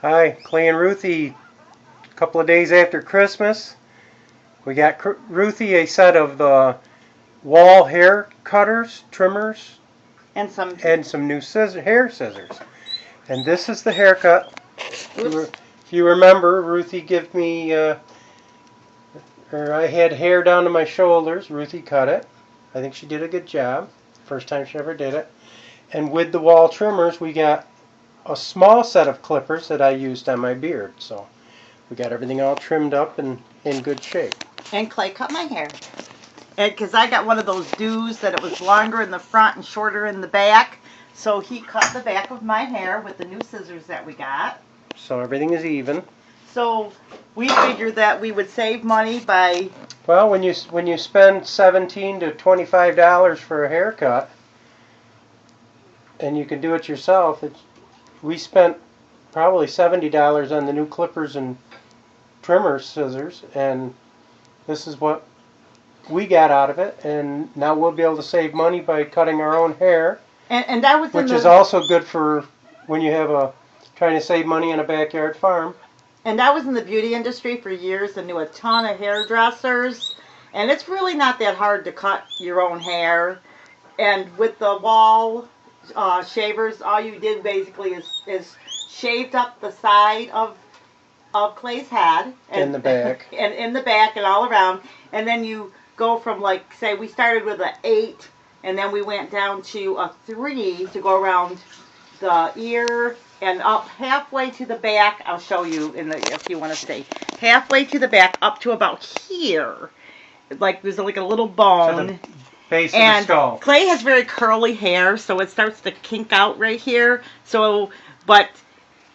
Hi, Clay and Ruthie. A couple of days after Christmas, we got Ruthie a set of wall hair cutters, trimmers, and some new hair scissors. And this is the haircut. Oops. If you remember, Ruthie gave me, I had hair down to my shoulders. Ruthie cut it. I think she did a good job. First time she ever did it. And with the wall trimmers, we got a small set of clippers that I used on my beard. So we got everything all trimmed up and in good shape. And Clay cut my hair. Because I got one of those do's that it was longer in the front and shorter in the back. So he cut the back of my hair with the new scissors that we got. So everything is even. So we figured that we would save money by... Well, when you spend $17 to $25 for a haircut, and you can do it yourself, we spent probably $70 on the new clippers and trimmer scissors, and this is what we got out of it. And now we'll be able to save money by cutting our own hair, and that was which is also good for when you have trying to save money on a backyard farm. And I was in the beauty industry for years and knew a ton of hairdressers, and it's really not that hard to cut your own hair. And with the wall shavers, all you did basically is shaved up the side of Clay's head and in the back and in the back and all around, and then you go from, like, say we started with an 8 and then we went down to a 3 to go around the ear and up halfway to the back. I'll show you if you want to see, halfway to the back up to about here, like there's like a little bone. Base of the skull. Clay has very curly hair, so it starts to kink out right here. So, but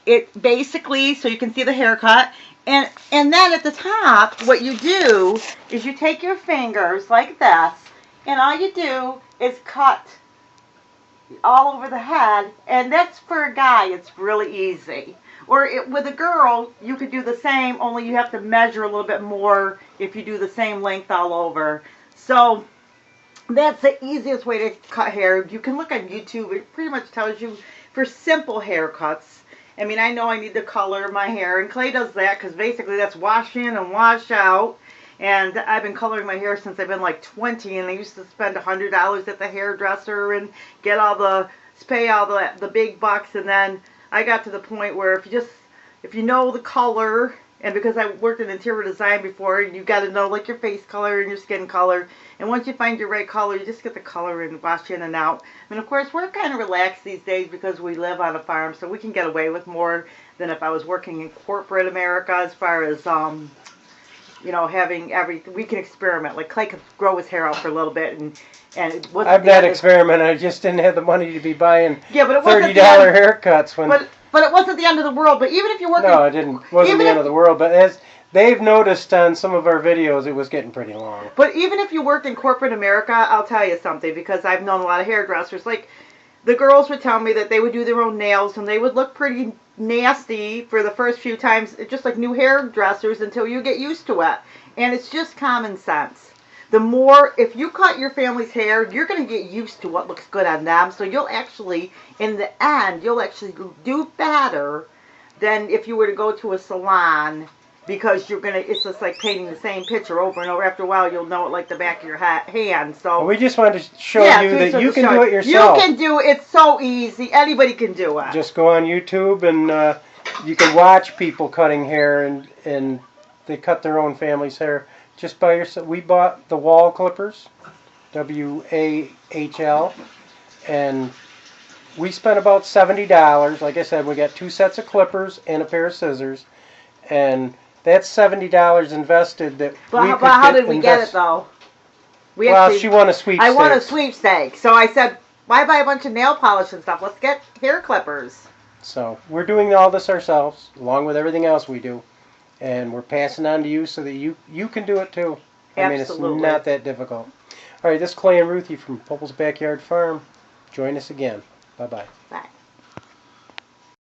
it basically, so you can see the haircut. And then at the top, what you do is you take your fingers like this, and all you do is cut all over the head. And that's for a guy, it's really easy. Or with a girl, you could do the same, only you have to measure a little bit more if you do the same length all over. So that's the easiest way to cut hair. You can look on YouTube. It pretty much tells you for simple haircuts. I mean, I know I need to color my hair, and Clay does that because basically that's wash in and wash out. And I've been coloring my hair since I've been like 20, and I used to spend $100 at the hairdresser and pay all the big bucks. And then I got to the point where if you know the color, and because I worked in interior design before, you got to know like your face color and your skin color. And once you find your right color, you just get the color and wash in and out. And of course, we're kind of relaxed these days because we live on a farm, so we can get away with more than if I was working in corporate America. As far as having everything, we can experiment. Like Clay could grow his hair out for a little bit, and it wasn't. I've not experimented. I just didn't have the money to be buying $30 haircuts when. But it wasn't the end of the world. But even if you're working... No, it didn't. It wasn't the end of the world. But as they've noticed on some of our videos, it was getting pretty long. But even if you worked in corporate America, I'll tell you something, because I've known a lot of hairdressers. Like, the girls would tell me that they would do their own nails, and they would look pretty nasty for the first few times, just like new hairdressers, until you get used to it. And it's just common sense. If you cut your family's hair, you're going to get used to what looks good on them. So you'll actually, in the end, do better than if you were to go to a salon, because it's just like painting the same picture over and over. After a while, you'll know it like the back of your hand. So we just wanted to show you that you can do it yourself. You can do it. It's so easy. Anybody can do it. Just go on YouTube and you can watch people cutting hair, and they cut their own family's hair. Just by yourself. We bought the wall clippers, WAHL, and we spent about $70. Like I said, we got 2 sets of clippers and a pair of scissors, and that's $70 invested that how did we get it, though? She won a sweepstake. I won a sweepstake. So I said, why buy a bunch of nail polish and stuff? Let's get hair clippers. So we're doing all this ourselves, along with everything else we do. And we're passing on to you so that you can do it too. Absolutely. I mean, it's not that difficult. All right, this is Clay and Ruthie from Popple's Backyard Farm. Join us again. Bye-bye. Bye.